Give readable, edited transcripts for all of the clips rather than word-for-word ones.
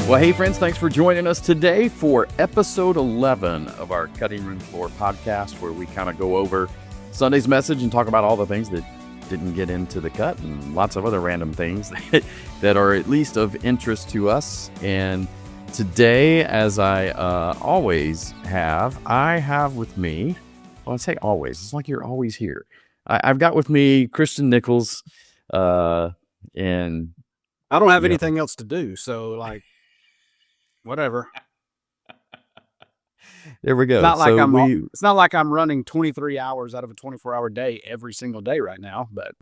Well, hey, friends, thanks for joining us today for episode 11 of our Cutting Room Floor podcast, where we kind of go over Sunday's message and talk about all the things that didn't get into the cut and lots of other random things that are at least of interest to us. And today, as I always have, I have with me, well, I say always, it's like you're always here. I've got with me Christian Nichols, and I don't have anything else to do, so like, whatever. There we go. It's not like I'm running 23 hours out of a 24-hour day every single day right now, but.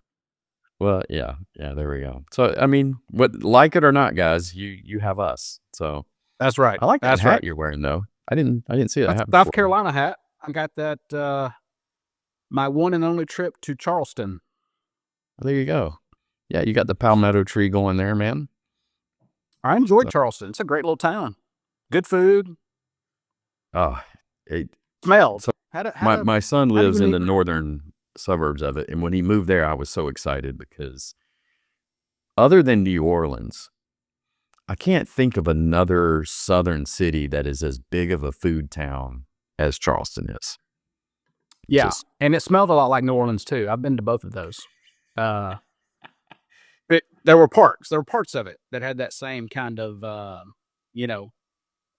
Well, yeah, there we go. So, I mean, like it or not, guys, you have us. So that's right. I like that hat you're wearing, though. I didn't see that hat South before. Carolina hat. I got that my one and only trip to Charleston. There you go. Yeah, you got the palmetto tree going there, man. I enjoyed Charleston. It's a great little town. Good food. Oh, it smells. So my son lives in the northern suburbs of it, and when he moved there, I was so excited because other than New Orleans, I can't think of another southern city that is as big of a food town as Charleston is. Yeah, and it smelled a lot like New Orleans too. I've been to both of those. There were parts of it that had that same kind of,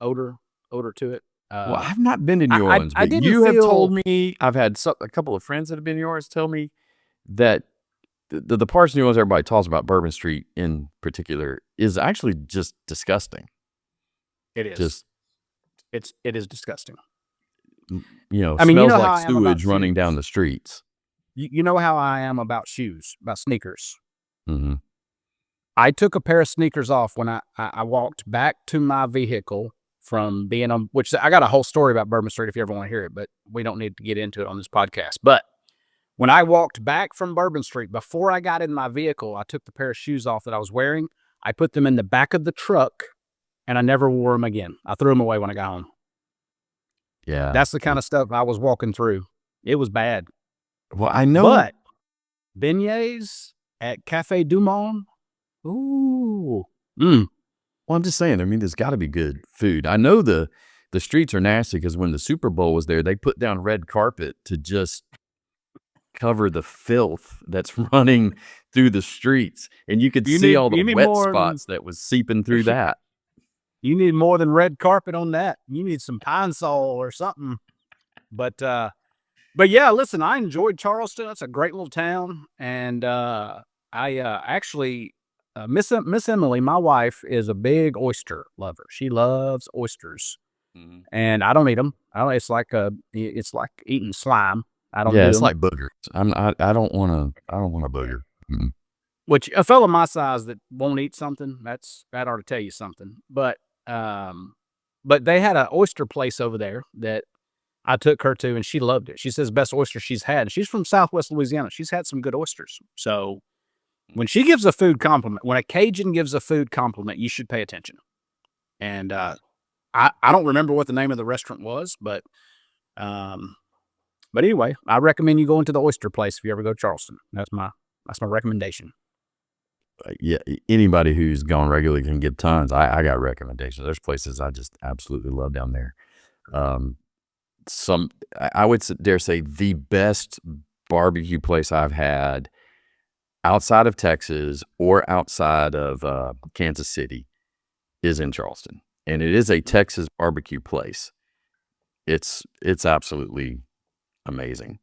odor to it. Well, I've not been to New Orleans, but you have told me, I've had a couple of friends that have been to New Orleans tell me that the parts of New Orleans everybody talks about, Bourbon Street in particular, is actually just disgusting. It is. It is disgusting. Smells like sewage running down the streets. You know how I am about shoes, about sneakers. Mm-hmm. I took a pair of sneakers off when I walked back to my vehicle from being on, which I got a whole story about Bourbon Street if you ever want to hear it, but we don't need to get into it on this podcast. But when I walked back from Bourbon Street, before I got in my vehicle, I took the pair of shoes off that I was wearing. I put them in the back of the truck, and I never wore them again. I threw them away when I got home. Yeah. That's the kind of stuff I was walking through. It was bad. Well, I know. But beignets at Cafe Du Monde, ooh. Well, I'm just saying, I mean, there's got to be good food. I know the streets are nasty because when the Super Bowl was there, they put down red carpet to just cover the filth that's running through the streets. And you could see all the wet spots that was seeping through that. You need more than red carpet on that. You need some Pine Sol or something. But yeah, listen, I enjoyed Charleston. It's a great little town. And I actually... Miss Emily, my wife, is a big oyster lover. She loves oysters, and I don't eat them. It's like eating slime. I don't. Yeah, it's like boogers. I don't want a booger. Mm-hmm. Which a fellow my size that won't eat something, that ought to tell you something. But they had an oyster place over there that I took her to, and she loved it. She says best oyster she's had. She's from Southwest Louisiana. She's had some good oysters, so. When she gives a food compliment, when a Cajun gives a food compliment, you should pay attention. And I don't remember what the name of the restaurant was, but anyway, I recommend you go into the oyster place if you ever go to Charleston. That's my recommendation. Yeah, anybody who's gone regularly can give tons. I got recommendations. There's places I just absolutely love down there. I would dare say the best barbecue place I've had outside of Texas or outside of Kansas City is in Charleston. And it is a Texas barbecue place. It's absolutely amazing.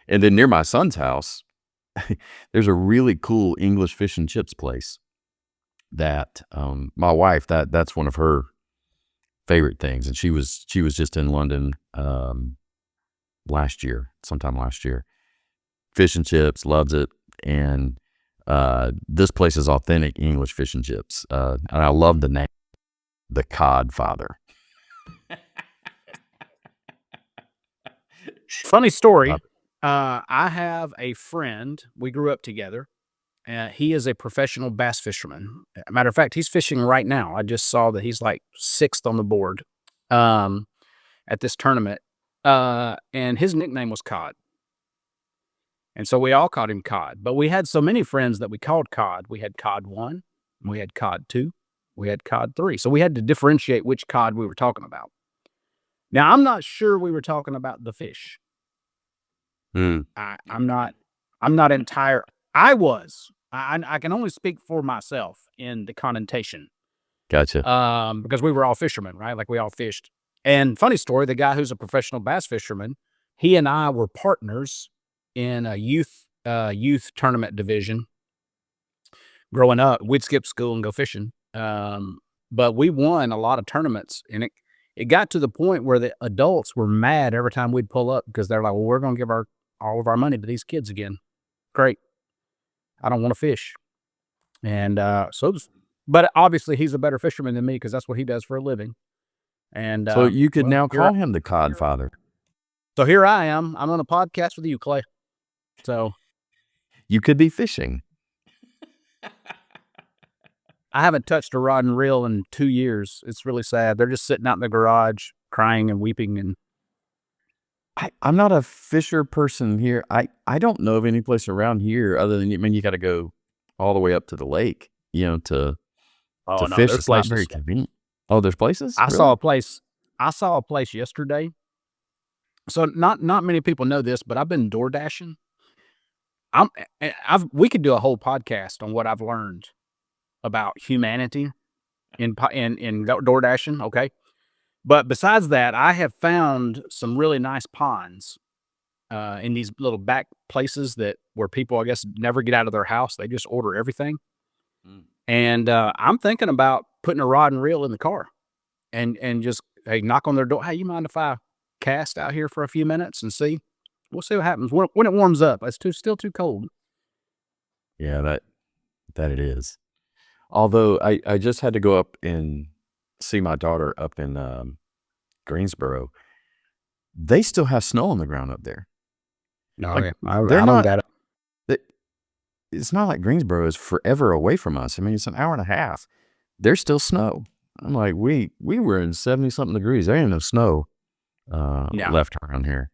And then near my son's house, there's a really cool English fish and chips place that my wife, that's one of her favorite things. And she was just in London sometime last year. Fish and chips, loves it. And this place is authentic English fish and chips. And I love the name, the Cod Father. Funny story. I have a friend. We grew up together. He is a professional bass fisherman. Matter of fact, he's fishing right now. I just saw that he's like 6th on the board at this tournament. And his nickname was Cod. And so we all called him Cod. But we had so many friends that we called Cod. We had Cod 1, we had Cod 2, We had cod 3. So we had to differentiate which cod we were talking about. Now, I'm not sure we were talking about the fish. Mm, I'm not entire. I was. I can only speak for myself in the connotation. gotcha. Because we were all fishermen, right? Like we all fished. And funny story, the guy who's a professional bass fisherman, he and I were partners in a youth tournament division. Growing up, we'd skip school and go fishing. But we won a lot of tournaments, and it got to the point where the adults were mad every time we'd pull up because they're like, "Well, we're going to give all of our money to these kids again." Great, I don't want to fish, and but obviously he's a better fisherman than me because that's what he does for a living. And So you could well, now call him the Cod Father. so here I am. I'm on a podcast with you, Clay. So You could be fishing. I haven't touched a rod and reel in 2 years. It's really sad. They're just sitting out in the garage crying and weeping. And I'm not a fisher person here. I don't know of any place around here other than, I mean, you got to go all the way up to the lake, to fish. there's It's not places. very convenient. Oh, there's places? I Really? saw a place yesterday. So not many people know this, but I've been door dashing. We could do a whole podcast on what I've learned about humanity in door dashing. Okay. But besides that, I have found some really nice ponds in these little back places where people, I guess, never get out of their house. They just order everything. Mm. And I'm thinking about putting a rod and reel in the car and just, hey, knock on their door. Hey, you mind if I cast out here for a few minutes and see? We'll see what happens when it warms up. It's still too cold. Yeah, that it is. Although I just had to go up and see my daughter up in Greensboro. They still have snow on the ground up there. No, Like, I they're don't not- get it. It's not like Greensboro is forever away from us. I mean, it's an hour and a half. There's still snow. I'm like, we were in 70-something degrees. There ain't no snow left around here.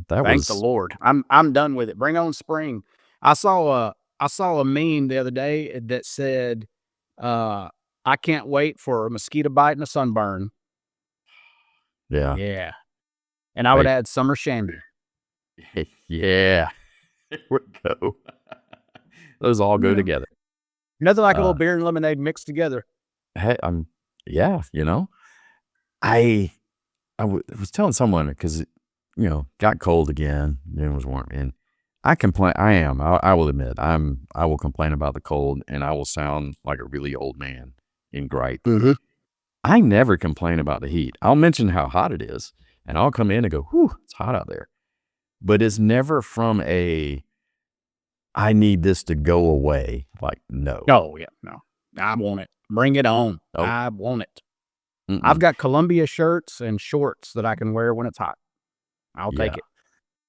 Thank the Lord. I'm done with it. Bring on spring. I saw a meme the other day that said, I can't wait for a mosquito bite and a sunburn. Yeah. Yeah. And I would Wait. add summer shandy. Yeah. There we go. Those all go Yeah. together. Nothing like a little beer and lemonade mixed together. Hey, yeah, I was telling someone because, got cold again, then it was warm, and I complain. I will admit, I will complain about the cold, and I will sound like a really old man and gripe. Mm-hmm. I never complain about the heat. I'll mention how hot it is, and I'll come in and go, whew, it's hot out there. But it's never from I need this to go away. Like, no. Oh, yeah. No. I want it. Bring it on. Oh. I want it. Mm-mm. I've got Columbia shirts and shorts that I can wear when it's hot. I'll take it.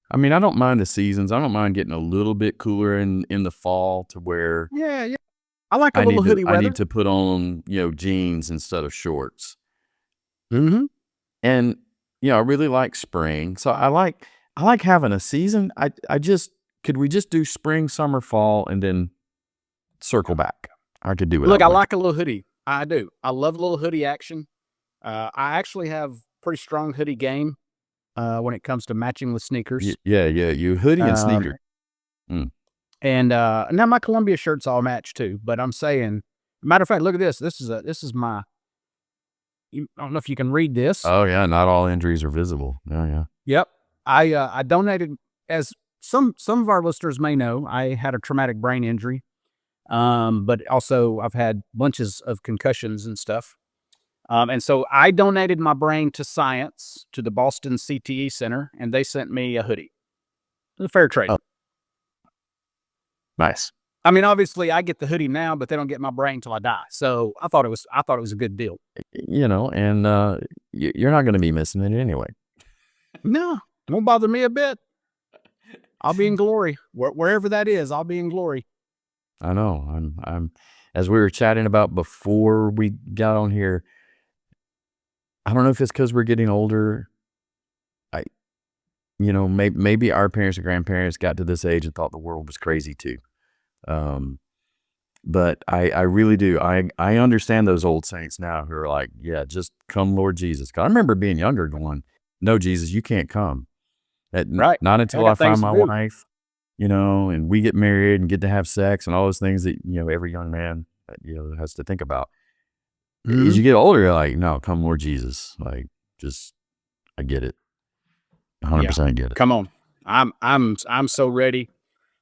I mean, I don't mind the seasons. I don't mind getting a little bit cooler in the fall to where Yeah. I like a little hoodie weather. I need to put on, jeans instead of shorts. Mm-hmm. And, I really like spring. So I like having a season. Could we just do spring, summer, fall, and then circle back? I could do it. Look, I like a little hoodie. I do. I love a little hoodie action. I actually have pretty strong hoodie game when it comes to matching with sneakers. Yeah. You hoodie and sneaker. And now my Columbia shirts all match too. But I'm saying, matter of fact, look at this. This is my. I don't know if you can read this. Oh yeah, not all injuries are visible. Yeah. Yep. I donated, as some of our listeners may know, I had a traumatic brain injury. But also I've had bunches of concussions and stuff. And so I donated my brain to science, to the Boston CTE Center, and they sent me a hoodie. It was a fair trade. Oh. Nice. I mean, obviously I get the hoodie now, but they don't get my brain till I die. So I thought it was a good deal. And you're not going to be missing it anyway. No, it won't bother me a bit. I'll be in glory. Wherever that is, I'll be in glory. I know. I'm as we were chatting about before we got on here, I don't know if it's because we're getting older. Maybe our parents and grandparents got to this age and thought the world was crazy too. But I really do. I understand those old saints now who are like, yeah, just come, Lord Jesus. 'Cause I remember being younger going, no, Jesus, you can't come. Right. Not I until I got find things to my do. wife, and we get married and get to have sex and all those things that, every young man, has to think about. As Mhm. you get older, you're like, no, come, Lord Jesus. Like, just, I get it. Yeah. 100% get it. Come on. I'm so ready.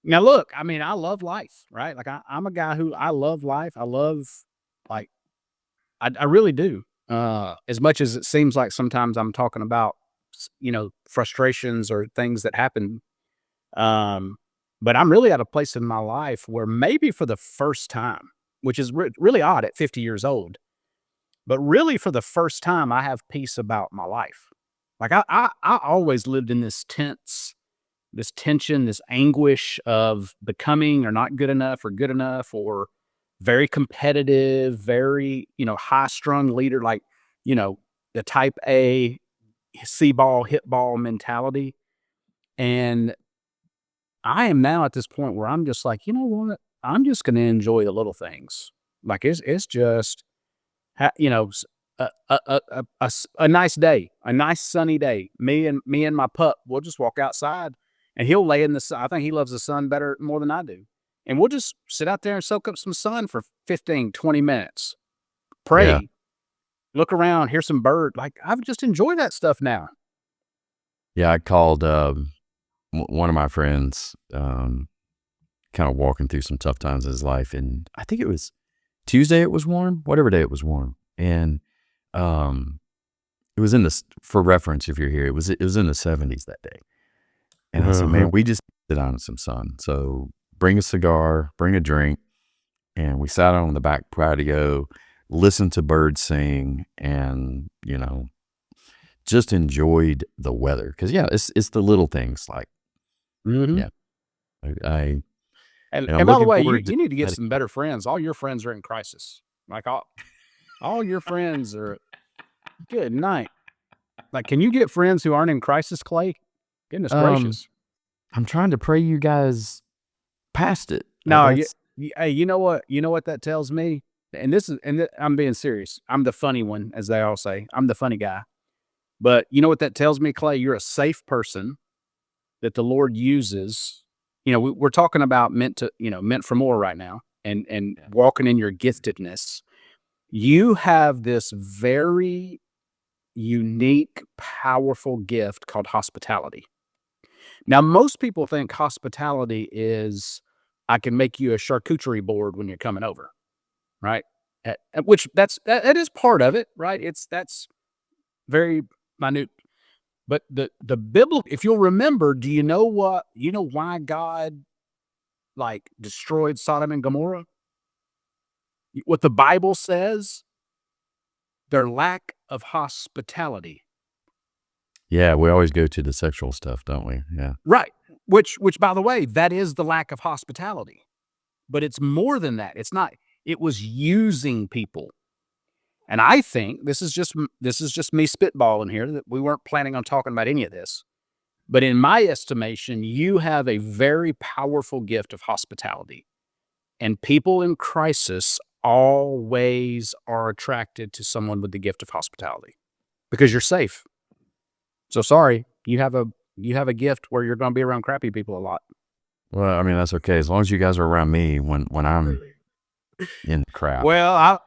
Now look, I mean, I love life, right? Like I'm a guy who I love life. I love like I really do. As much as it seems like sometimes I'm talking about frustrations or things that happen. Um, but I'm really at a place in my life where maybe for the first time, which is really odd at 50 years old, but really for the first time, I have peace about my life. Like I always lived in this tension, this anguish of becoming or not good enough or good enough or very competitive, very, high strung leader, like, the type A see ball, hit ball mentality. And I am now at this point where I'm just like, you know what? I'm just going to enjoy the little things. Like it's just, a nice day, a nice sunny day. Me and my pup, we'll just walk outside, and he'll lay in the sun. I think he loves the sun better more than I do, and we'll just sit out there and soak up some sun for 15, 20 minutes. Yeah. Pray, look around, hear some bird. Like I just enjoy that stuff now. Yeah. I called, one of my friends, kind of walking through some tough times in his life. And I think it was Tuesday, it was warm, whatever day it was warm. And, um, it was in this, for reference, if you're here, it was in the 70s that day. And I said, man, Uh-huh. we just sit down in some sun. So bring a cigar, bring a drink. And we sat on the back patio, listened to birds sing, and, just enjoyed the weather. Cause yeah, it's the little things like, Hmm. yeah, I And and I'm and by the looking way, you forward to you need to get letting, some better friends. All your friends are in crisis. Like all your friends are good night. Like, can you get friends who aren't in crisis, Clay? Goodness um, gracious. I'm trying to pray you guys past it. No, That's hey, you know what? You know what that tells me? And this is, I'm being serious. I'm the funny one, as they all say. I'm the funny guy. But you know what that tells me, Clay? You're a safe person that the Lord uses. We're talking about meant for more right now, and yeah. walking in your giftedness. You have this very unique, powerful gift called hospitality. Now, most people think hospitality is I can make you a charcuterie board when you're coming over, right? Which that is part of it, right? That's very minute. But the biblical, if you'll remember, do you know why God like destroyed Sodom and Gomorrah? What the Bible says, their lack of hospitality. Yeah, we always go to the sexual stuff, don't we? Yeah. Right. Which by the way, that is the lack of hospitality. But it's more than that. It's not, it was using people. And I think this is just me spitballing here that we weren't planning on talking about any of this. But in my estimation, you have a very powerful gift of hospitality. And people in crisis always are attracted to someone with the gift of hospitality because you're safe. So sorry, you have a gift where you're going to be around crappy people a lot. Well, I mean, that's okay as long as you guys are around me when I'm in crap. Well, I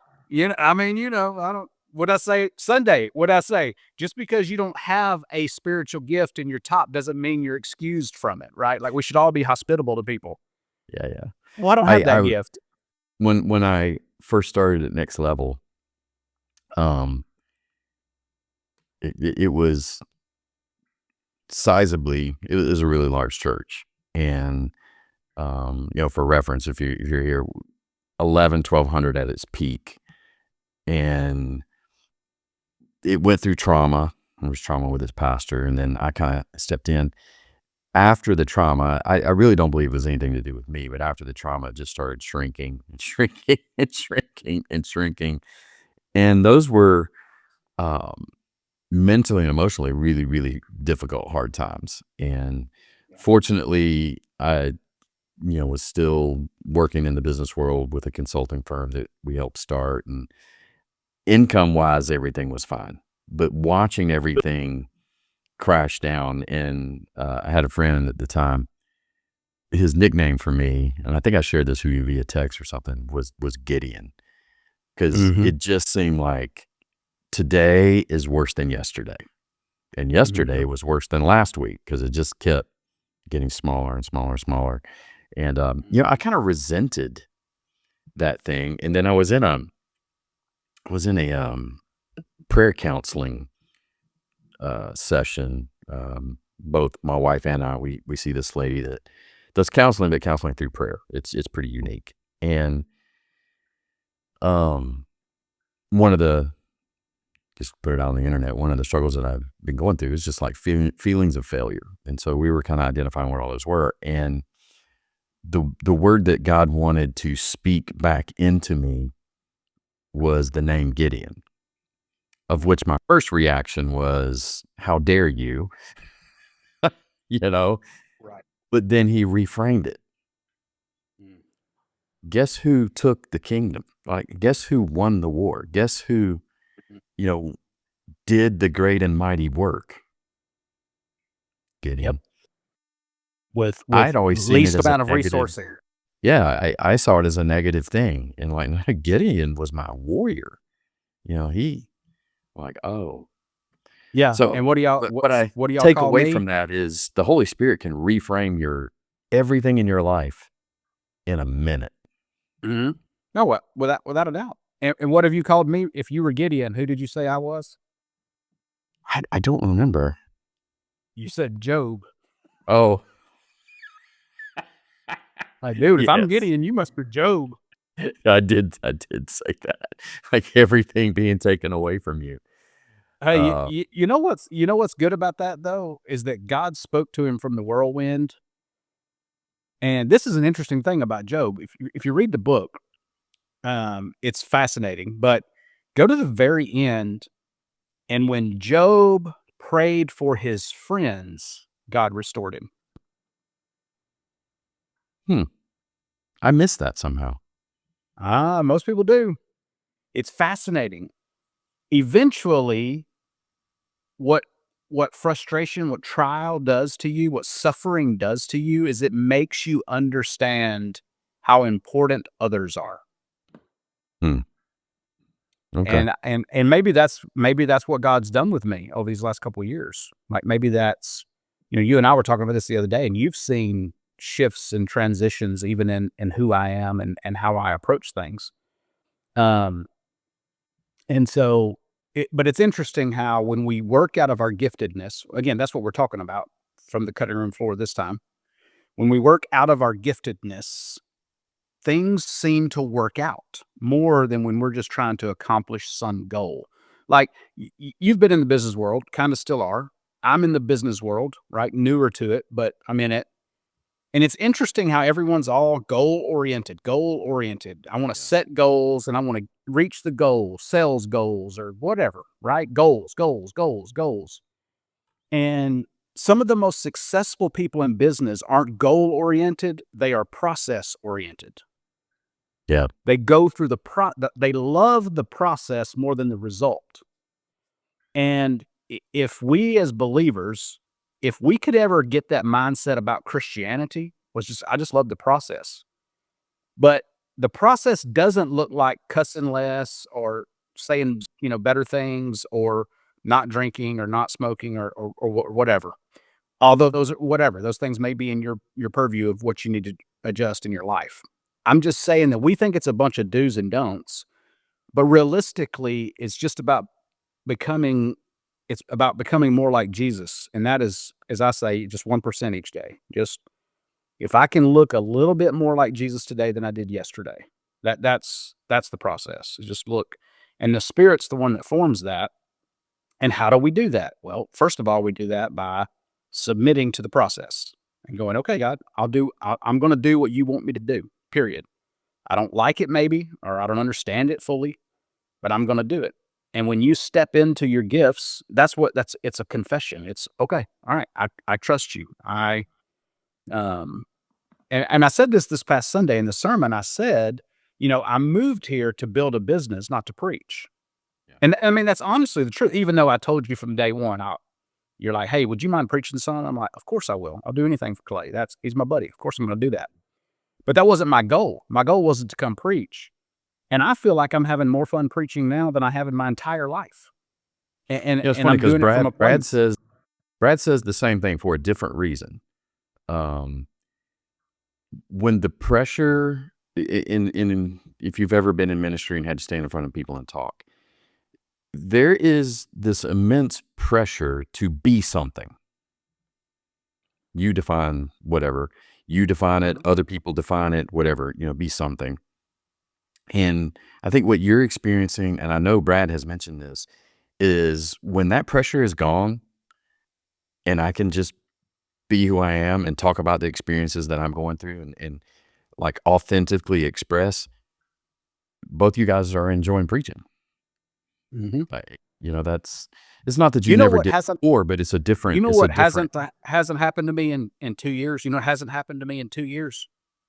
mean, I don't. What I say Sunday? What I say? Just because you don't have a spiritual gift in your top doesn't mean you're excused from it, right? Like we should all be hospitable to people. Yeah, yeah. Well, I don't have that I gift. when I first started at Next Level, um, it was sizably, it was a really large church, and for reference, if you're here, 1,200 at its peak, and it went through trauma. There was trauma with his pastor, and then I kind of stepped in after the trauma. I really don't believe it was anything to do with me, but after the trauma, it just started shrinking and shrinking and shrinking and shrinking, and those were um, mentally and emotionally really, really difficult, hard times. And Yeah. fortunately, I was still working in the business world with a consulting firm that we helped start, and income wise, everything was fine. But watching everything crash down, and I had a friend at the time. His nickname for me, and I think I shared this with you via text or something, was Gideon, because it just seemed like today is worse than yesterday, and yesterday was worse than last week because it just kept getting smaller and smaller and smaller. And I kind of resented that thing. And then I was in a prayer counseling session. Both my wife and I, we see this lady that does counseling, but counseling through prayer. It's pretty unique. And one of the, just put it out on the internet, one of the struggles that I've been going through is just like feelings of failure. And so we were kind of identifying what all those were. And the word that God wanted to speak back into me was the name Gideon, of which my first reaction was, how dare you? Right. But then he reframed it. Guess who took the kingdom? Like, guess who won the war? Guess who, did the great and mighty work? Gideon. Yep. With I'd always seen least it as a amount of negative. resource there. Yeah, I saw it as a negative thing. And like, Gideon was my warrior. He, like, oh. Yeah. So, And what do y'all what I what do y'all take call away me? from that is the Holy Spirit can reframe everything in your life in a minute. No, without a doubt. And what have you called me? If you were Gideon, who did you say I was? I don't remember. You said Job. Oh, Like, dude, if I'm yes. Gideon, you must be Job. I did say that. Like everything being taken away from you. Hey, you know what's good about that though is that God spoke to him from the whirlwind. And this is an interesting thing about Job. If you read the book, it's fascinating. But go to the very end, and when Job prayed for his friends, God restored him. I missed that somehow. Most people do. It's fascinating. Eventually, what frustration, what trial does to you, what suffering does to you is it makes you understand how important others are. Okay. And maybe that's what God's done with me over these last couple of years. Like maybe that's, you and I were talking about this the other day, and you've seen shifts and transitions even in who I am and how I approach things. And so, but it's interesting how when we work out of our giftedness, again, that's what we're talking about from the cutting room floor this time. When we work out of our giftedness, things seem to work out more than when we're just trying to accomplish some goal. Like you've been in the business world, kind of still are. I'm in the business world, right? Newer to it, but I'm in it. And it's interesting how everyone's all goal oriented. I want to set goals and I want to reach the goal, sales goals or whatever, right? Goals. And some of the most successful people in business aren't goal oriented, they are process oriented. Yeah. They go through they love the process more than the result. And if we as believers, if we could ever get that mindset about Christianity, I just love the process. But the process doesn't look like cussing less or saying, better things or not drinking or not smoking or whatever. Although those things may be in your purview of what you need to adjust in your life. I'm just saying that we think it's a bunch of do's and don'ts, but realistically, it's about becoming more like Jesus. And that is, as I say, just 1% each day. Just if I can look a little bit more like Jesus today than I did yesterday, that's the process. Just look. And the Spirit's the one that forms that. And how do we do that? Well, first of all, we do that by submitting to the process and going, okay, God, I'm going to do what you want me to do, period. I don't like it maybe, or I don't understand it fully, but I'm going to do it. And when you step into your gifts, it's a confession. It's okay. All right. I trust you. and I said this past Sunday in the sermon. I said, I moved here to build a business, not to preach. Yeah. And I mean, that's honestly the truth. Even though I told you from day one, you're like, hey, would you mind preaching, son? I'm like, of course I will. I'll do anything for Clay. He's my buddy. Of course I'm going to do that. But that wasn't my goal. My goal wasn't to come preach. And I feel like I'm having more fun preaching now than I have in my entire life. And It's and funny I'm because doing it from a Brad place. says the same thing for a different reason. When the pressure in if you've ever been in ministry and had to stand in front of people and talk, there is this immense pressure to be something. You define whatever. You define it, other people define it, whatever, be something. And I think what you're experiencing, and I know Brad has mentioned this, is when that pressure is gone and I can just be who I am and talk about the experiences that I'm going through and like authentically express, both you guys are enjoying preaching. Mm-hmm. Like, it's not that you never did before, but it's a different. Hasn't happened to me in 2 years? What hasn't happened to me in 2 years?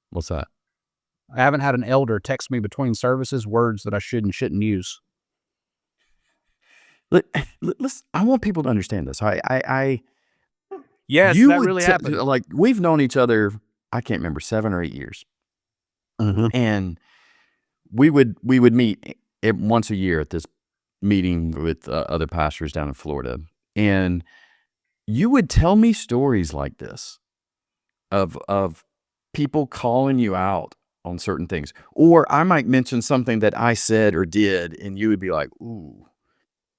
What's that? I haven't had an elder text me between services words that I should and shouldn't use. I want people to understand this. Yes, that really happened. Like, we've known each other, I can't remember, 7 or 8 years. Mm-hmm. And we would meet once a year at this meeting with other pastors down in Florida. And you would tell me stories like this of people calling you out on certain things. Or I might mention something that I said or did, and you would be like, ooh,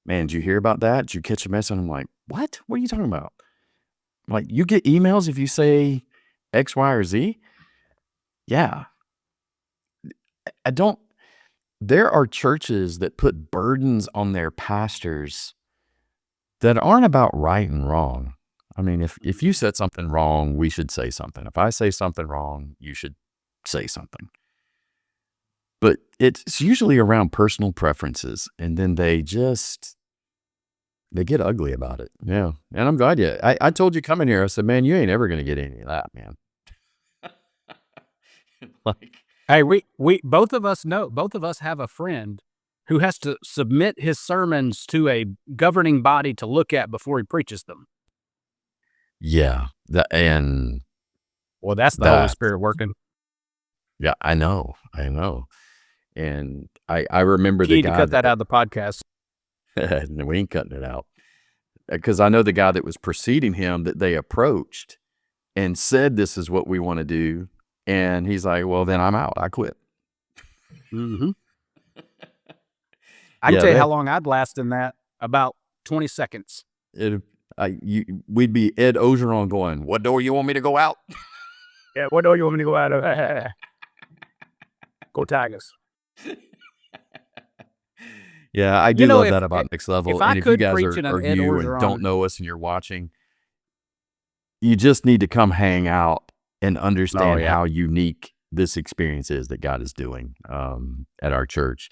man, did you hear about that? Did you catch a message? And I'm like, what? What are you talking about? Like, you get emails if you say X, Y, or Z? Yeah. There are churches that put burdens on their pastors that aren't about right and wrong. I mean, if you said something wrong, we should say something. If I say something wrong, you should say something. But it's usually around personal preferences, and then they get ugly about it. Yeah. And I'm glad I told you coming here, I said, man, you ain't ever going to get any of that, man. Like, hey, we both of us have a friend who has to submit his sermons to a governing body to look at before he preaches them. Yeah. Well, that's the Holy Spirit working. Yeah, I know. And I remember the guy. You need to cut that out of the podcast. No, we ain't cutting it out. Because I know the guy that was preceding him that they approached and said, this is what we want to do. And he's like, well, then I'm out. I quit. Mm-hmm. I can tell you how long I'd last in that. About 20 seconds. We'd be Ed Ogeron going, what door you want me to go out? Yeah, what door you want me to go out of? Go Tigers. Yeah, I do love that about Next Level. And if you guys are new and don't know us and you're watching, you just need to come hang out and understand how unique this experience is that God is doing at our church.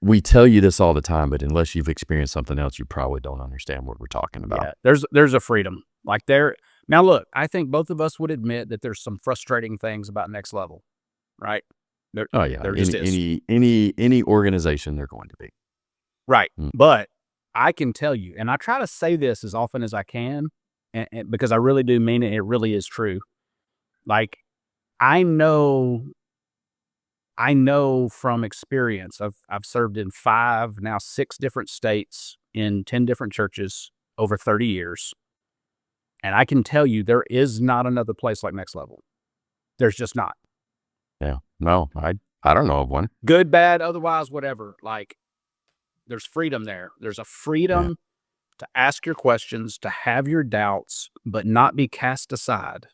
We tell you this all the time, but unless you've experienced something else, you probably don't understand what we're talking about. Yeah, there's a freedom. Like there. Now look, I think both of us would admit that there's some frustrating things about Next Level, right? There just is. Any organization, they're going to be. Right. But I can tell you, and I try to say this as often as I can, and because I really do mean it. It really is true. Like, I know from experience. I've served in 5, now 6 different states in 10 different churches over 30 years. And I can tell you there is not another place like Next Level. There's just not. Yeah. No, I don't know of one. Good, bad, otherwise, whatever. Like, there's freedom there. There's a freedom to ask your questions, to have your doubts, but not be cast aside.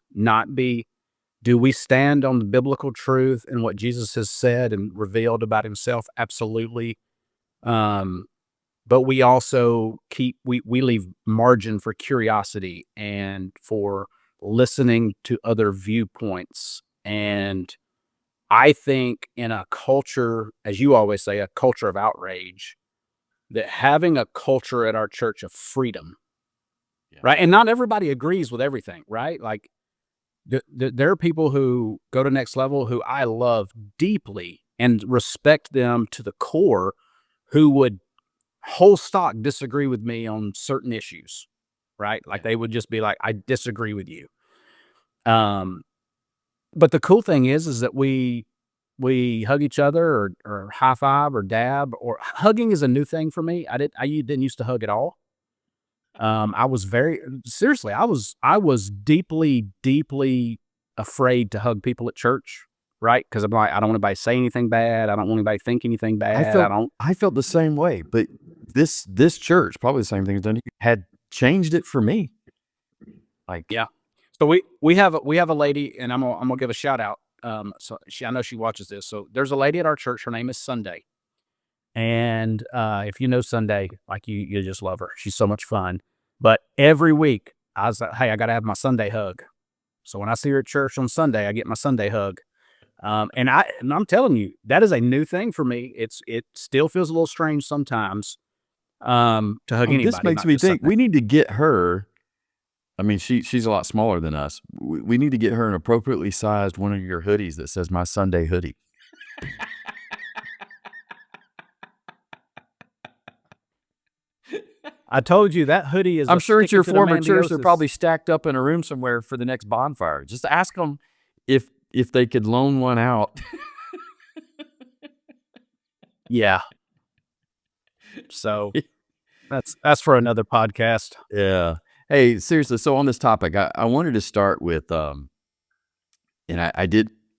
Do we stand on the biblical truth and what Jesus has said and revealed about himself? Absolutely. But we also we leave margin for curiosity and for listening to other viewpoints. And I think in a culture, as you always say, a culture of outrage, that having a culture at our church of freedom, right? And not everybody agrees with everything, right? Like, There are people who go to Next Level who I love deeply and respect them to the core, who would whole stock disagree with me on certain issues, right? Like they would just be like, I disagree with you. But the cool thing is that we hug each other or high five or dab, or hugging is a new thing for me. I didn't used to hug at all. I was very seriously, I was deeply, deeply afraid to hug people at church, right? Because I'm like, I don't want anybody to say anything bad. I don't want anybody to think anything bad. I felt the same way, but this church, probably the same thing as done, had changed it for me. Like, yeah. So we have a lady, and I'm gonna give a shout out. So I know she watches this. So there's a lady at our church. Her name is Sunday, and if you know Sunday, like you just love her. She's so much fun. But every week, I was like, hey, I got to have my Sunday hug. So when I see her at church on Sunday, I get my Sunday hug. And I'm telling you, that is a new thing for me. It still feels a little strange sometimes to hug anybody. this makes me think we need to get her. I mean, she's a lot smaller than us. We need to get her an appropriately sized one of your hoodies that says "My Sunday Hoodie." I told you that hoodie is. I'm sure it's your former church. They're probably stacked up in a room somewhere for the next bonfire. Just ask them if they could loan one out. Yeah. So that's for another podcast. Yeah. Hey, seriously. So on this topic, I wanted to start with, and I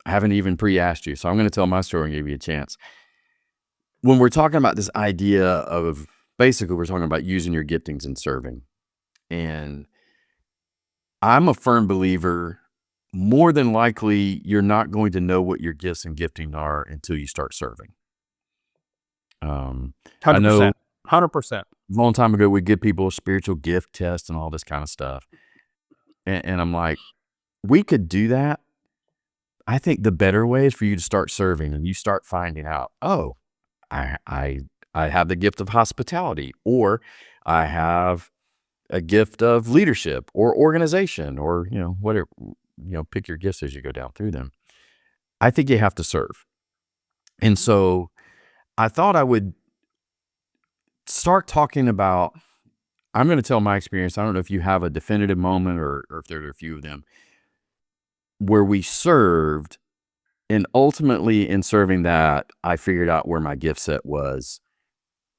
haven't even pre-asked you, so I'm going to tell my story and give you a chance. When we're talking about this idea of, basically, we're talking about using your giftings and serving. And I'm a firm believer, more than likely, you're not going to know what your gifts and gifting are until you start serving. 100%. I know 100%. a long time ago, we give people a spiritual gift test and all this kind of stuff. And I'm like, we could do that. I think the better way is for you to start serving and you start finding out, oh, I have the gift of hospitality, or I have a gift of leadership or organization, or, whatever, pick your gifts as you go down through them. I think you have to serve. And so I thought I would start talking about, I'm going to tell my experience. I don't know if you have a definitive moment or if there are a few of them where we served, and ultimately in serving that, I figured out where my gift set was,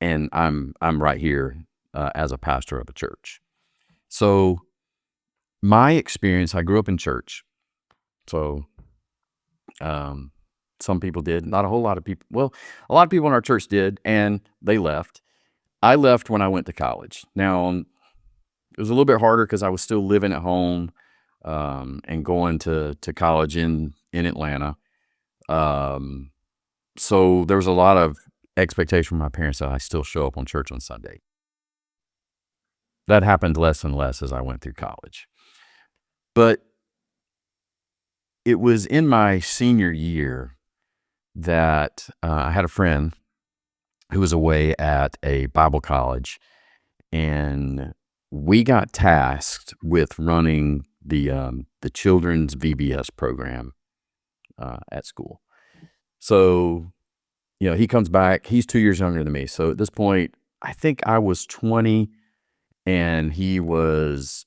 and I'm right here as a pastor of a church. So my experience, I grew up in church. So some people did, not a whole lot of people. Well, a lot of people in our church did, and they left. I left when I went to college. Now, it was a little bit harder because I was still living at home and going to college in Atlanta. So there was a lot of expectation from my parents that I still show up on church on Sunday. That happened less and less as I went through college. But it was in my senior year that I had a friend who was away at a Bible college, and we got tasked with running the children's VBS program at school. So, he comes back. He's 2 years younger than me. So at this point, I think I was 20 and he was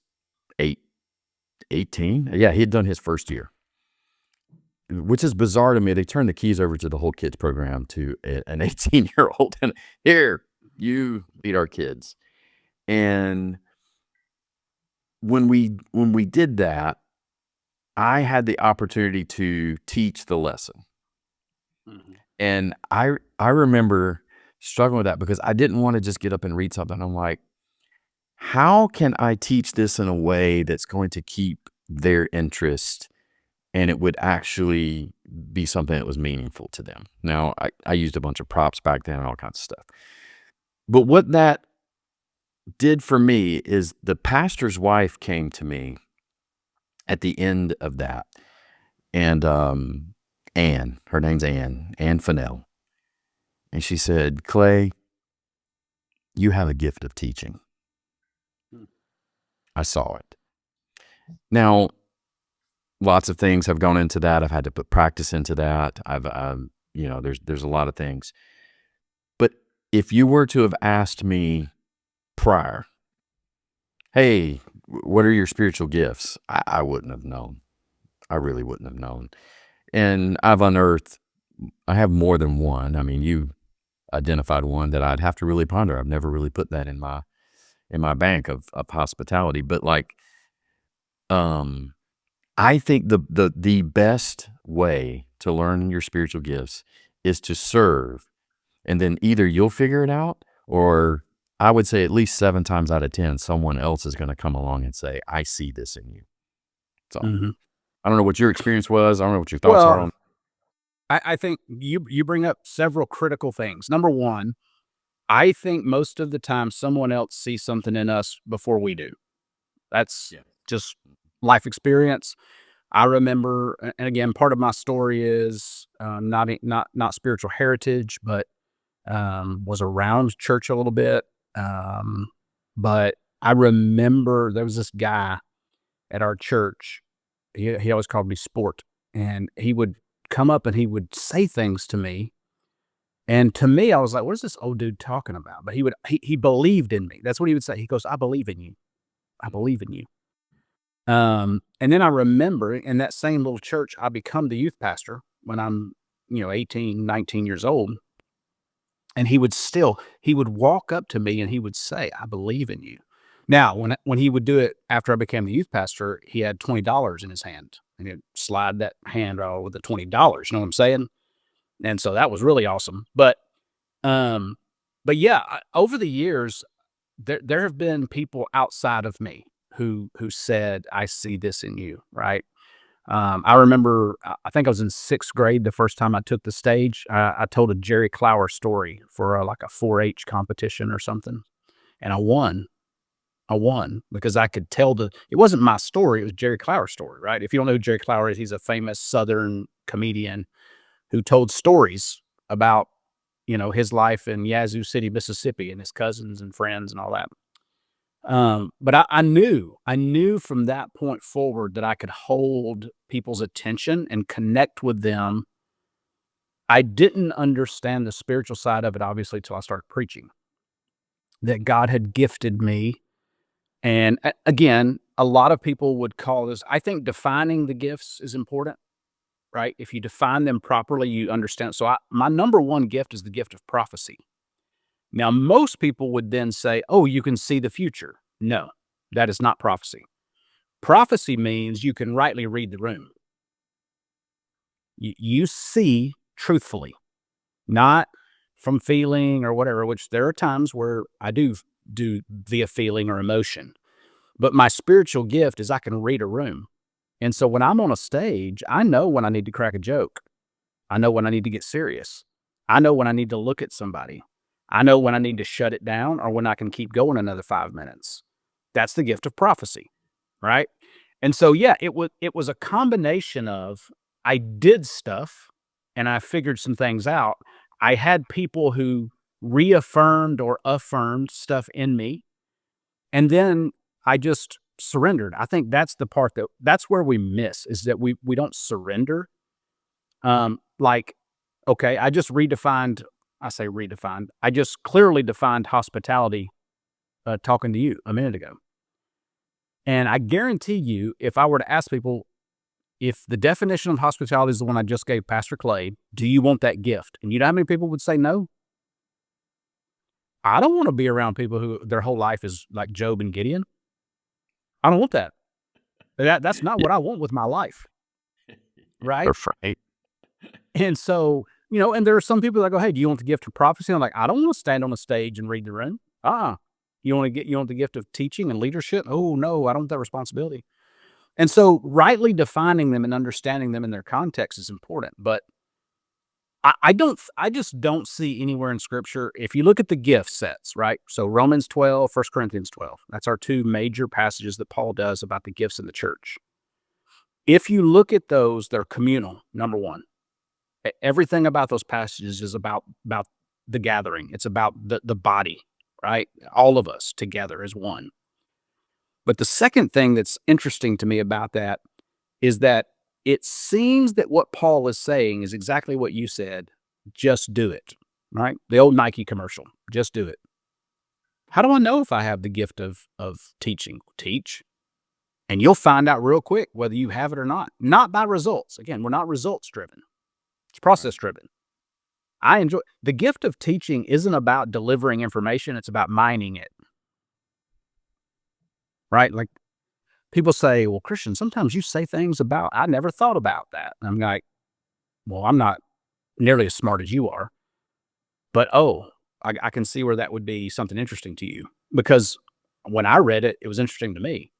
18. Yeah, he had done his first year, which is bizarre to me. They turned the keys over to the whole kids program to an 18-year-old. And here, you lead our kids. And when we did that, I had the opportunity to teach the lesson. Mm-hmm. And I remember struggling with that because I didn't want to just get up and read something. I'm like, how can I teach this in a way that's going to keep their interest and it would actually be something that was meaningful to them? Now, I used a bunch of props back then and all kinds of stuff. But what that did for me is the pastor's wife came to me at the end of that. And Anne, her name's Anne Fennell. And she said, Clay, you have a gift of teaching. I saw it. Now, lots of things have gone into that. I've had to put practice into that. There's a lot of things. But if you were to have asked me prior, hey, what are your spiritual gifts? I wouldn't have known. I really wouldn't have known. And I have more than one. I mean, you identified one that I'd have to really ponder. I've never really put that in my bank of hospitality. But I think the best way to learn your spiritual gifts is to serve, and then either you'll figure it out, or I would say at least 7 times out of 10, someone else is going to come along and say, "I see this in you." So I don't know what your experience was. I don't know what your thoughts are on. I think you bring up several critical things. Number one, I think most of the time someone else sees something in us before we do. That's just life experience. I remember, and again, part of my story is not spiritual heritage, but was around church a little bit. But I remember there was this guy at our church. He always called me Sport, and he would come up and he would say things to me. And to me, I was like, what is this old dude talking about? But he believed in me. That's what he would say. He goes, I believe in you. I believe in you. And then I remember in that same little church, I become the youth pastor when I'm, 18, 19 years old. And he would walk up to me and he would say, I believe in you. Now, when he would do it after I became the youth pastor, he had $20 in his hand and he'd slide that hand out with the $20. You know what I'm saying? And so that was really awesome. But yeah, over the years, there have been people outside of me who said, I see this in you, right? I remember, I think I was in 6th grade the first time I took the stage. I told a Jerry Clower story for like a 4-H competition or something, and I won. Because I could tell it wasn't my story, it was Jerry Clower's story, right? If you don't know who Jerry Clower is, he's a famous Southern comedian who told stories about, his life in Yazoo City, Mississippi, and his cousins and friends and all that. But I knew from that point forward that I could hold people's attention and connect with them. I didn't understand the spiritual side of it, obviously, till I started preaching, that God had gifted me. And again, a lot of people would call this, I think defining the gifts is important, right? If you define them properly, you understand. So my number one gift is the gift of prophecy. Now, most people would then say, oh, you can see the future. No, that is not prophecy. Prophecy means you can rightly read the room. You see truthfully, not from feeling or whatever, which there are times where I do via feeling or emotion. But my spiritual gift is I can read a room. And so when I'm on a stage, I know when I need to crack a joke. I know when I need to get serious. I know when I need to look at somebody. I know when I need to shut it down or when I can keep going another 5 minutes. That's the gift of prophecy, right? And so, yeah, it was a combination of I did stuff and I figured some things out. I had people who reaffirmed or affirmed stuff in me. And then I just surrendered. I think that's the part that's where we miss, is that we don't surrender. Okay, I just clearly defined hospitality talking to you a minute ago. And I guarantee you, if I were to ask people, if the definition of hospitality is the one I just gave Pastor Clay, do you want that gift? And you know how many people would say no? I don't want to be around people who their whole life is like Job and Gideon. I don't want that. That's not what I want with my life. Right? Right. And so, and there are some people that go, hey, do you want the gift of prophecy? I'm like, I don't want to stand on a stage and read the room. You want the gift of teaching and leadership? Oh, no, I don't want that responsibility. And so rightly defining them and understanding them in their context is important. But I just don't see anywhere in Scripture, if you look at the gift sets, right? So Romans 12, 1 Corinthians 12, that's our two major passages that Paul does about the gifts in the church. If you look at those, they're communal, number one. Everything about those passages is about the gathering. It's about the body, right? All of us together as one. But the second thing that's interesting to me about that is that it seems that what Paul is saying is exactly what you said. Just do it, right? The old Nike commercial, just do it. How do I know if I have the gift of teaching? Teach. And you'll find out real quick whether you have it or not. Not by results. Again, we're not results driven. It's process driven. I enjoy the gift of teaching isn't about delivering information, it's about mining it. Right? Like people say, well, Christian, sometimes you say things about I never thought about that. And I'm like, well, I'm not nearly as smart as you are. But I can see where that would be something interesting to you. Because when I read it, it was interesting to me.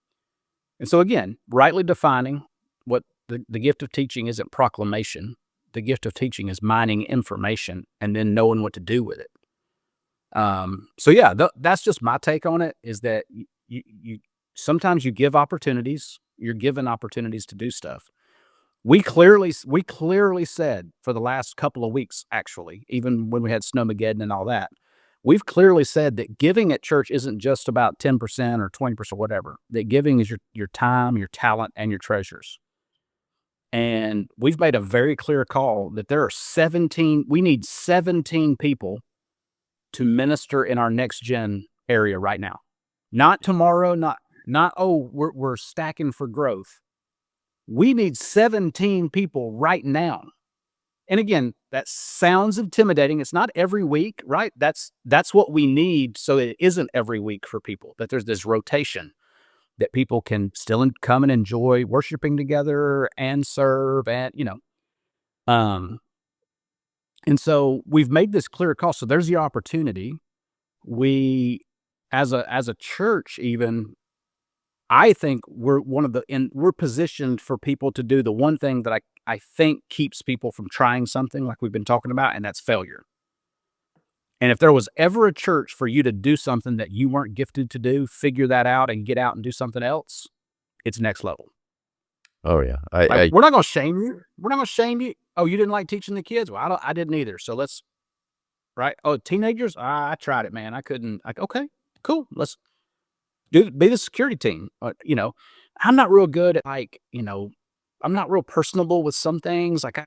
And so again, rightly defining what the gift of teaching isn't proclamation. The gift of teaching is mining information and then knowing what to do with it. So yeah, that's just my take on it, is that you sometimes you give opportunities, you're given opportunities to do stuff. We clearly said for the last couple of weeks, actually, even when we had Snowmageddon and all that, we've clearly said that giving at church isn't just about 10% or 20%, whatever. That giving is your time, your talent, and your treasures. And we've made a very clear call that we need 17 people to minister in our next gen area right now. Not tomorrow, not we're stacking for growth. We need 17 people right now. And again, that sounds intimidating. It's not every week, right? That's what we need, so it isn't every week for people, that there's this rotation that people can still come and enjoy worshiping together and serve and, and so we've made this clear call. So there's the opportunity. We, as a church, even, I think we're we're positioned for people to do the one thing that I think keeps people from trying something like we've been talking about, and that's failure. And if there was ever a church for you to do something that you weren't gifted to do, figure that out and get out and do something else, it's next level. Oh yeah. We're not going to shame you. We're not going to shame you. Oh, you didn't like teaching the kids? Well, I didn't either. So let's, right? Oh, teenagers? I tried it, man. I couldn't. Okay, cool. Let's be the security team. I'm not real good at I'm not real personable with some things. Like,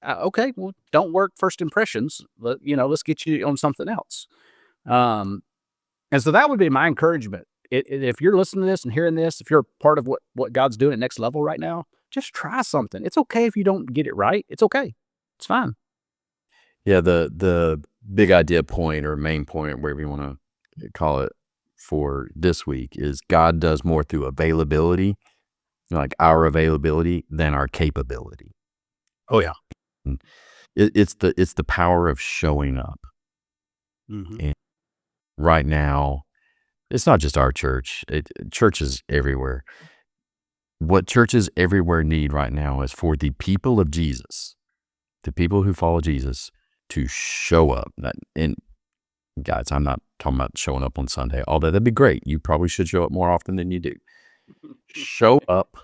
okay, well, don't work first impressions. Let's get you on something else. And so that would be my encouragement. If you're listening to this and hearing this, if you're part of what God's doing at Next Level right now, just try something. It's okay if you don't get it right. It's okay. It's fine. Yeah, the big idea point or main point, whatever you want to call it, for this week is God does more through availability, like our availability, than our capability. Oh yeah. It's the power of showing up. Mm-hmm. And right now, it's not just our church. Churches everywhere. What churches everywhere need right now is for the people of Jesus, the people who follow Jesus, to show up. And guys, I'm not talking about showing up on Sunday, although that'd be great. You probably should show up more often than you do. Show up,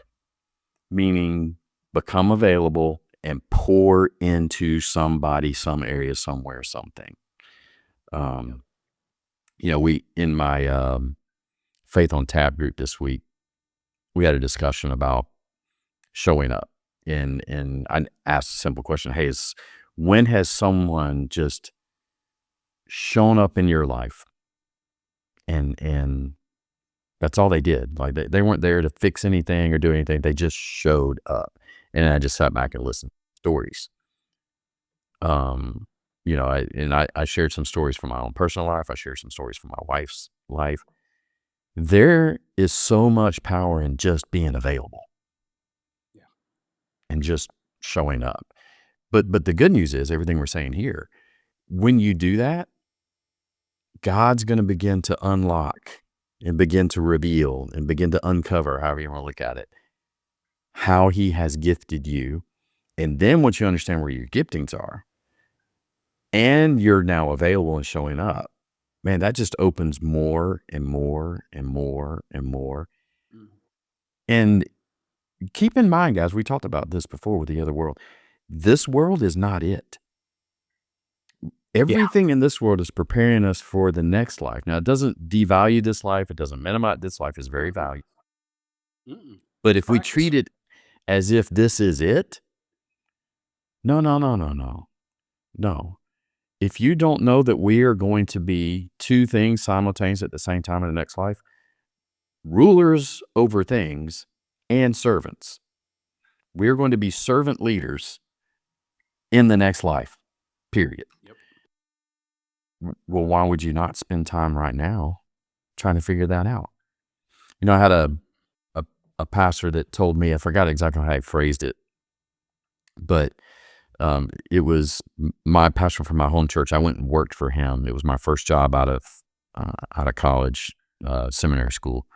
meaning become available and pour into somebody, some area, somewhere, something. We, in my Faith on Tap group this week, we had a discussion about showing up. And I asked a simple question. Hey, when has someone just shown up in your life and that's all they did? Like they weren't there to fix anything or do anything. They just showed up. And I just sat back and listened to stories. I shared some stories from my own personal life. I shared some stories from my wife's life. There is so much power in just being available. Yeah. And just showing up. But the good news is everything we're saying here, when you do that, God's going to begin to unlock and begin to reveal and begin to uncover, however you want to look at it, how he has gifted you. And then once you understand where your giftings are and you're now available and showing up, man, that just opens more and more and more and more. Mm. And keep in mind, guys, we talked about this before with the other world. This world is not it. Everything in this world is preparing us for the next life. Now, it doesn't devalue this life. It doesn't minimize. This life is very valuable. But if we treat it as if this is it. No. No. If you don't know that we are going to be two things simultaneous at the same time in the next life, rulers over things and servants, we're going to be servant leaders in the next life, period. Yep. Well, why would you not spend time right now trying to figure that out? You know, I had a pastor that told me, I forgot exactly how he phrased it, but it was my pastor from my home church. I went and worked for him. It was my first job out of college, seminary school,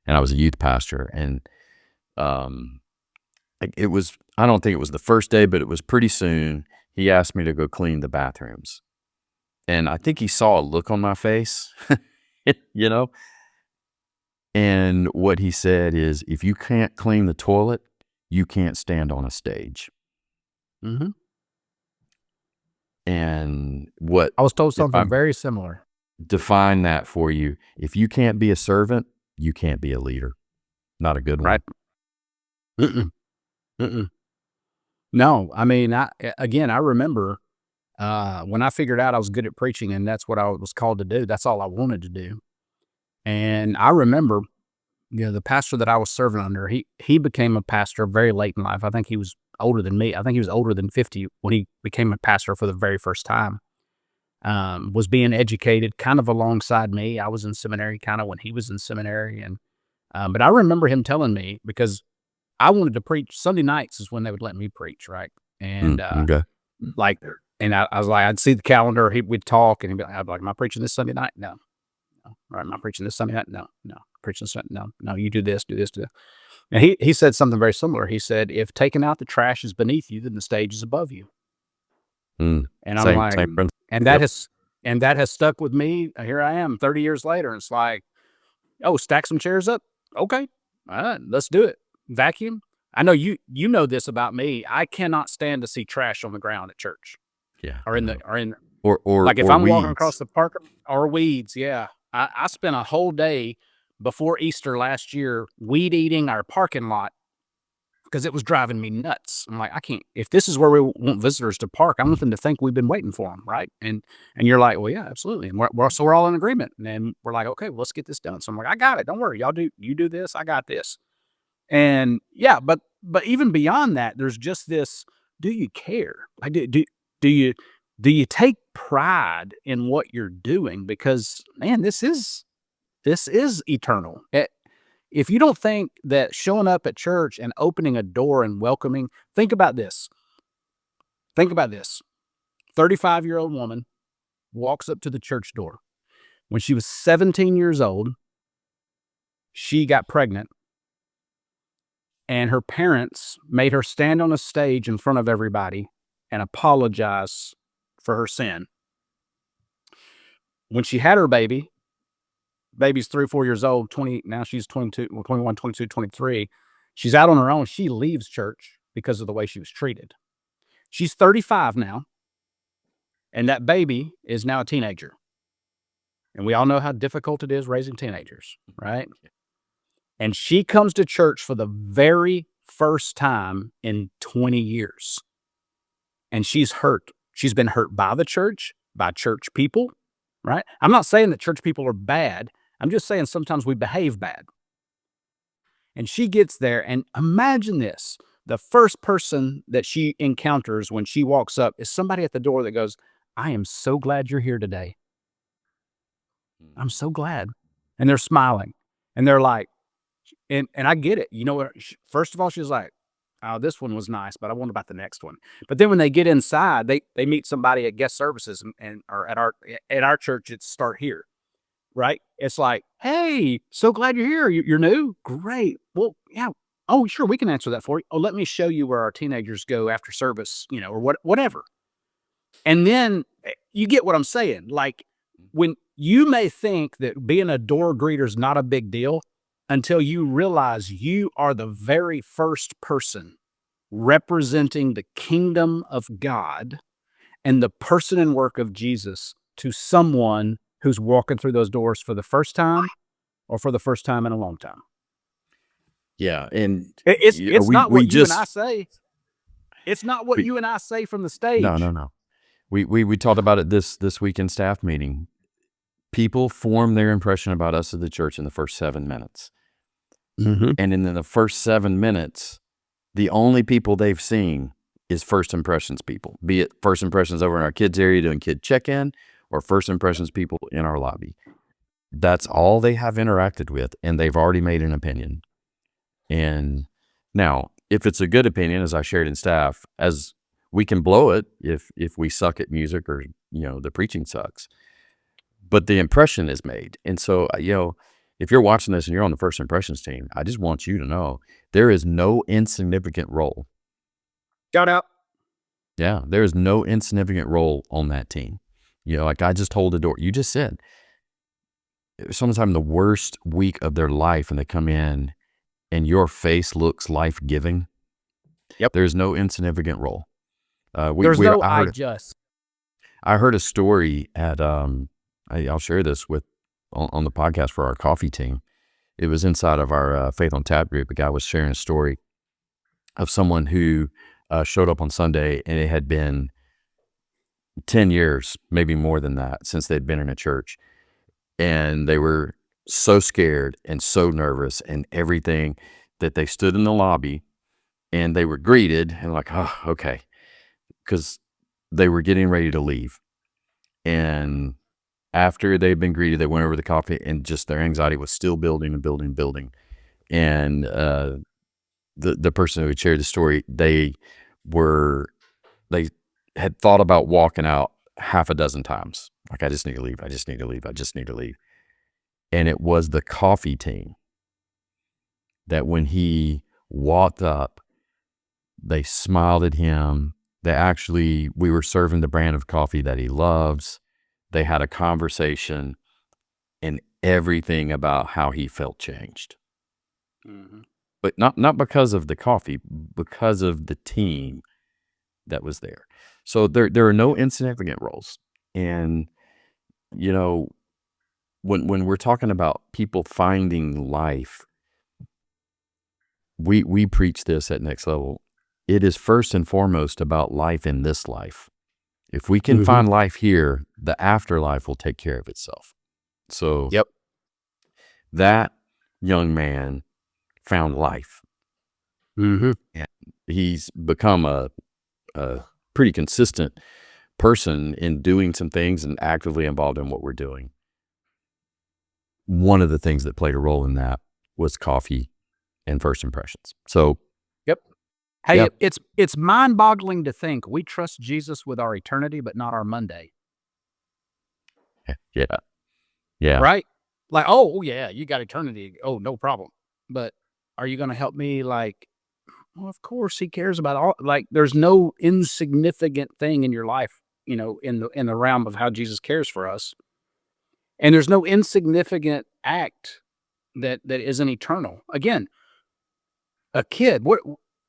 and I was a youth pastor. And it was, I don't think it was the first day, but it was pretty soon. He asked me to go clean the bathrooms, and I think he saw a look on my face, you know. And what he said is, if you can't clean the toilet, you can't stand on a stage. Mm-hmm. And what I was told something very similar. Define that for you. If you can't be a servant, you can't be a leader. Not a good one. Right. No, I mean, I remember when I figured out I was good at preaching and that's what I was called to do. That's all I wanted to do. And I remember, the pastor that I was serving under, he became a pastor very late in life. I think he was older than me. I think he was older than 50 when he became a pastor for the very first time. Was being educated kind of alongside me. I was in seminary kind of when he was in seminary. And but I remember him telling me, because I wanted to preach. Sunday nights is when they would let me preach, right? And Okay. and I was like, I'd see the calendar, we'd talk, and I'd be like, am I preaching this Sunday night? No. All right, am I preaching this Sunday night? No. Preaching this Sunday? No, you do this, do this, do that. And he said something very similar. He said, if taking out the trash is beneath you, then the stage is above you. And I'm like, and that has stuck with me. Here I am 30 years later. And it's like, oh, stack some chairs up. Okay. All right, let's do it. Vacuum. I know you know this about me. I cannot stand to see trash on the ground at church. Yeah. Or or like if or I'm weeds. walking across the park, or weeds. Yeah. I spent a whole day before Easter last year weed eating our parking lot because it was driving me nuts. I'm like, I can't, if this is where we want visitors to park, I want them to think we've been waiting for them. Right. And you're like, well, yeah, absolutely. And we're all in agreement. And then we're like, okay, well, let's get this done. So I'm like, I got it. Don't worry. You do this. I got this. And yeah, but even beyond that, there's just this, do you care? Do you take pride in what you're doing? Because man, this is eternal. If you don't think that showing up at church and opening a door and welcoming, think about this. 35-year-old woman walks up to the church door. When she was 17 years old, she got pregnant, and her parents made her stand on a stage in front of everybody and apologize for her sin. When she had her baby's 3 or 4 years old, now she's 22, 21, 22, 23. She's out on her own. She leaves church because of the way she was treated. She's 35 now, and that baby is now a teenager. And we all know how difficult it is raising teenagers, right? And she comes to church for the very first time in 20 years. And she's hurt. She's been hurt by the church, by church people, right? I'm not saying that church people are bad. I'm just saying sometimes we behave bad. And she gets there, and imagine this. The first person that she encounters when she walks up is somebody at the door that goes, I am so glad you're here today. I'm so glad. And they're smiling. And they're like, and I get it. You know what? First of all, she's like, oh, this one was nice, but I wonder about the next one. But then when they get inside, they meet somebody at guest services or at our church, it's Start Here, right? It's like, hey, so glad you're here. You're new? Great. Well, yeah. Oh, sure, we can answer that for you. Oh, let me show you where our teenagers go after service, or whatever. And then you get what I'm saying. Like, when you may think that being a door greeter is not a big deal until you realize you are the very first person representing the kingdom of God and the person and work of Jesus to someone who's walking through those doors for the first time or for the first time in a long time. Yeah, and It's not we what you and I just say. It's not what we, you and I say from the no, stage. no, no. We talked about it this week in staff meeting. People form their impression about us as the church in the first 7 minutes, Mm-hmm. and in the first 7 minutes, the only people they've seen is first impressions people. Be it first impressions over in our kids area doing kid check-in, or first impressions people in our lobby. That's all they have interacted with, and they've already made an opinion. And now, if it's a good opinion, as I shared in staff, as we can blow it if we suck at music or the preaching sucks, but the impression is made. And so if you're watching this and you're on the first impressions team, I just want you to know there is no insignificant role. Shout out. Yeah, there is no insignificant role on that team. Like I just hold the door. You just said sometimes the worst week of their life, and they come in and your face looks life-giving. Yep. There's no insignificant role. There's no I just. I heard a story at I'll share this on the podcast for our coffee team. It was inside of our Faith on Tap group. A guy was sharing a story of someone who showed up on Sunday, and it had been 10 years, maybe more than that, since they'd been in a church. And they were so scared and so nervous and everything that they stood in the lobby and they were greeted and like, oh, okay, because they were getting ready to leave. And after they'd been greeted, they went over the coffee, and just their anxiety was still building and building and building. And the person who had shared the story, they had thought about walking out half a dozen times. Like, I just need to leave. I just need to leave. I just need to leave. And it was the coffee team that when he walked up, they smiled at him. We were serving the brand of coffee that he loves. They had a conversation, and everything about how he felt changed. Mm-hmm. But not because of the coffee, because of the team that was there. So there are no insignificant roles. And, when we're talking about people finding life, we preach this at Next Level. It is first and foremost about life in this life. If we can find life here, the afterlife will take care of itself. So yep, that young man found life. Mm-hmm. And he's become a pretty consistent person in doing some things and actively involved in what we're doing. One of the things that played a role in that was coffee and first impressions. So, yep. Hey, it's mind-boggling to think we trust Jesus with our eternity, but not our Monday. Yeah. Right? Like, oh yeah, you got eternity. Oh, no problem. But are you going to help me? Like, well, of course he cares about all. Like, there's no insignificant thing in your life, in the realm of how Jesus cares for us. And there's no insignificant act that isn't eternal. Again, a kid,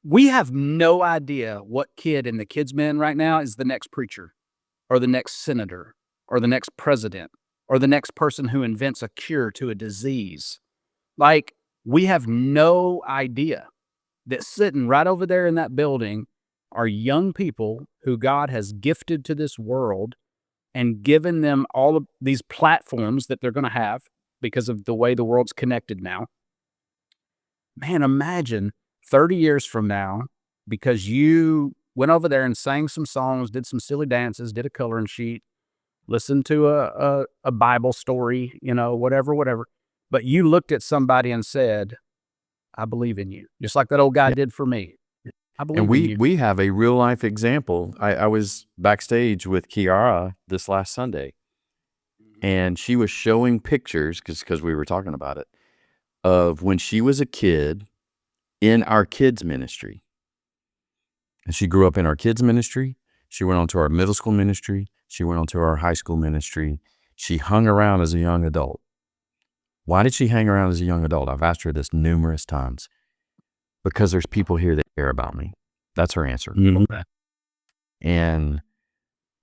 we have no idea what kid in the kids' men right now is the next preacher or the next senator or the next president or the next person who invents a cure to a disease. Like, we have no idea that sitting right over there in that building are young people who God has gifted to this world and given them all of these platforms that they're going to have because of the way the world's connected now. Man, imagine 30 years from now, because you went over there and sang some songs, did some silly dances, did a coloring sheet, listened to a Bible story, whatever. But you looked at somebody and said, I believe in you. Just like that old guy did for me. I believe in you. And we have a real life example. I was backstage with Kiara this last Sunday, and she was showing pictures, because we were talking about it, of when she was a kid in our kids ministry. And she grew up in our kids ministry. She went on to our middle school ministry. She went on to our high school ministry. She hung around as a young adult. Why did she hang around as a young adult? I've asked her this numerous times. Because there's people here that care about me. That's her answer. Mm-hmm. And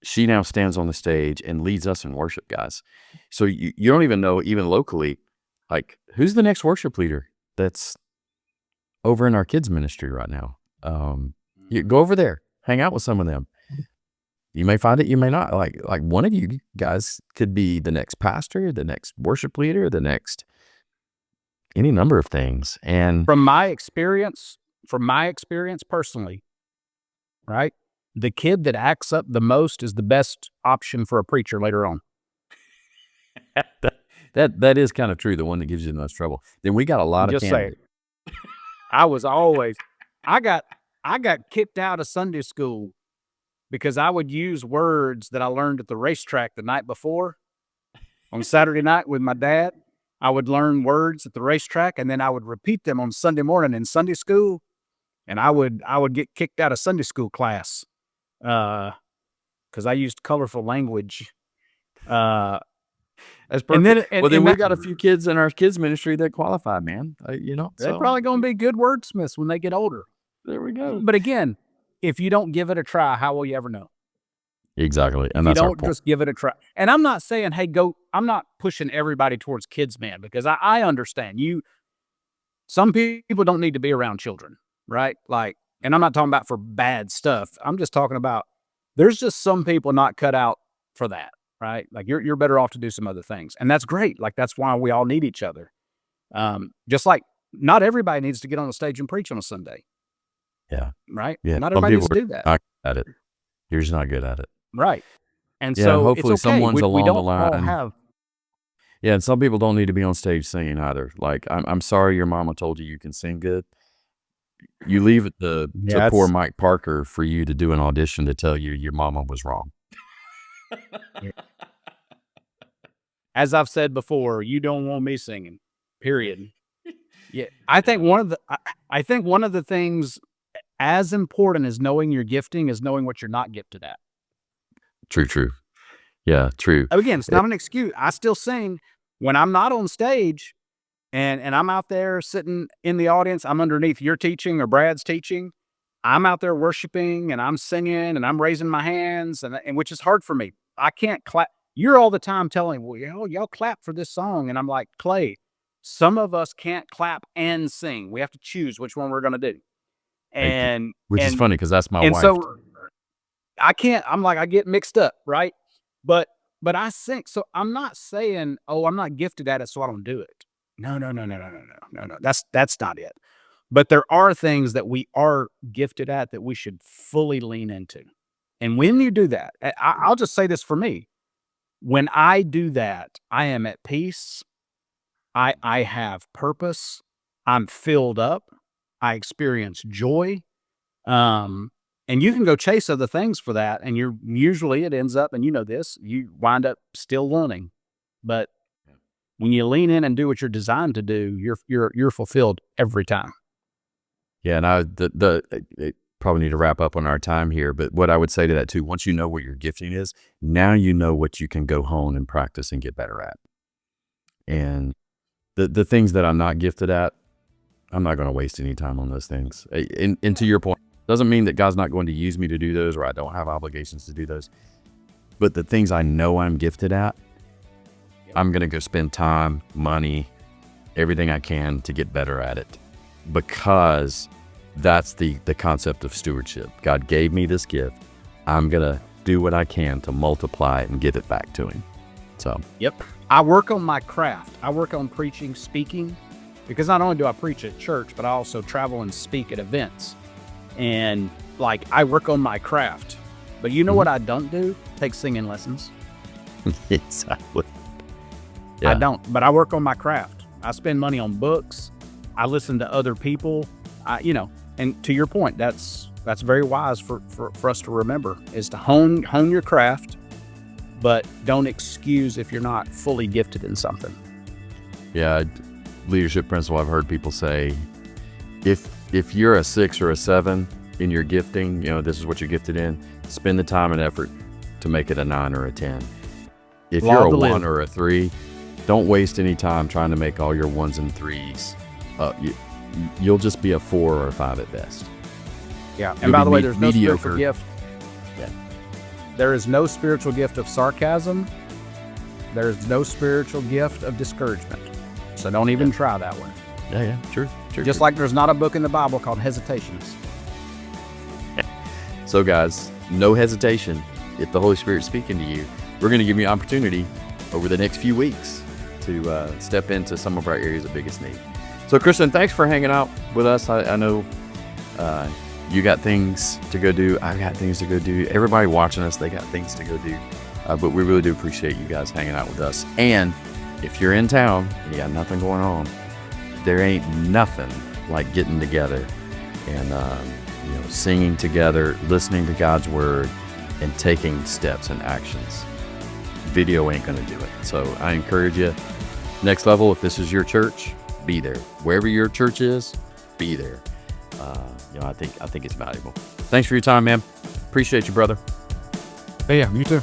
she now stands on the stage and leads us in worship, guys. So you don't even know, even locally, like, who's the next worship leader that's over in our kids ministry right now. You go over there, hang out with some of them. You may find it, you may not. Like one of you guys could be the next pastor, the next worship leader, the next any number of things. And from my experience personally, right? The kid that acts up the most is the best option for a preacher later on. that is kind of true. The one that gives you the most trouble. Then we got a lot of Just saying. I got kicked out of Sunday school because I would use words that I learned at the racetrack the night before. On Saturday night with my dad, I would learn words at the racetrack, and then I would repeat them on Sunday morning in Sunday school, and I would get kicked out of Sunday school class because I used colorful language. That's perfect. Then we got a few kids in our kids ministry that qualify, man. They're probably going to be good wordsmiths when they get older. There we go. But again, if you don't give it a try, how will you ever know? Exactly. And that's our point. Just give it a try. And I'm not saying, hey, go. I'm not pushing everybody towards kids, man, because I understand some people don't need to be around children, right? Like, and I'm not talking about for bad stuff. I'm just talking about there's just some people not cut out for that, right? Like you're better off to do some other things. And that's great. Like that's why we all need each other. Just like not everybody needs to get on the stage and preach on a Sunday. Yeah. Right? Yeah. Not everybody needs to do that. Not good at it. You're just not good at it. Right. And so hopefully it's okay. someone's along the line. Have... Yeah, and some people don't need to be on stage singing either. Like, I'm sorry your mama told you can sing good. You leave it to poor Mike Parker for you to do an audition to tell you your mama was wrong. As I've said before, you don't want me singing, period. Yeah, I think one of the things as important as knowing your gifting is knowing what you're not gifted at. True. Yeah, true. Again, it's not an excuse. I still sing when I'm not on stage and I'm out there sitting in the audience. I'm underneath your teaching or Brad's teaching. I'm out there worshiping and I'm singing and I'm raising my hands and which is hard for me. I can't clap. You're all the time telling, well, y'all clap for this song. And I'm like, Clay, some of us can't clap and sing. We have to choose which one we're going to do. Which is funny because that's my wife. And so I can't, I get mixed up, right? But I sing. So I'm not saying, I'm not gifted at it, so I don't do it. No. That's not it. But there are things that we are gifted at that we should fully lean into. And when you do that, I'll just say this for me. When I do that, I am at peace. I have purpose. I'm filled up. I experience joy. And you can go chase other things for that. And usually it ends up, and you know this, you wind up still learning. But when you lean in and do what you're designed to do, you're fulfilled every time. Yeah. And I probably need to wrap up on our time here, but what I would say to that too, once you know what your gifting is, now you know what you can go hone and practice and get better at. And the things that I'm not gifted at, I'm not going to waste any time on those things. And to your point, doesn't mean that God's not going to use me to do those or I don't have obligations to do those. But the things I know I'm gifted at, I'm going to go spend time, money, everything I can to get better at it. Because that's the concept of stewardship. God gave me this gift. I'm going to do what I can to multiply it and give it back to him. So, yep. I work on my craft. I work on preaching, speaking, because not only do I preach at church, but I also travel and speak at events. And I work on my craft. But you know what I don't do? Take singing lessons. Exactly. Yeah. I don't, but I work on my craft. I spend money on books. I listen to other people. And to your point, that's very wise for us to remember, is to hone your craft, but don't excuse if you're not fully gifted in something. Yeah, leadership principle I've heard people say, if you're a 6 or a 7 in your gifting, this is what you're gifted in, spend the time and effort to make it a 9 or a 10. If you're a 1 or a 3, don't waste any time trying to make all your 1s and 3s. You'll just be a 4 or a 5 at best. Yeah. And by the way, there's no spiritual gift. Yeah. There is no spiritual gift of sarcasm. There's no spiritual gift of discouragement. So don't even try that one. Yeah. True. Just like there's not a book in the Bible called Hesitations. So, guys, no hesitation. If the Holy Spirit's speaking to you, we're going to give you an opportunity over the next few weeks to step into some of our areas of biggest need. So, Kristen, thanks for hanging out with us. I know you got things to go do. I got things to go do. Everybody watching us, they got things to go do. But we really do appreciate you guys hanging out with us. And if you're in town and you got nothing going on, there ain't nothing like getting together and singing together, listening to God's word, and taking steps and actions. Video ain't going to do it. So I encourage you, next level, if this is your church, be there. Wherever your church is, be there. I think it's valuable. Thanks for your time, man. Appreciate you, brother. Yeah, you too.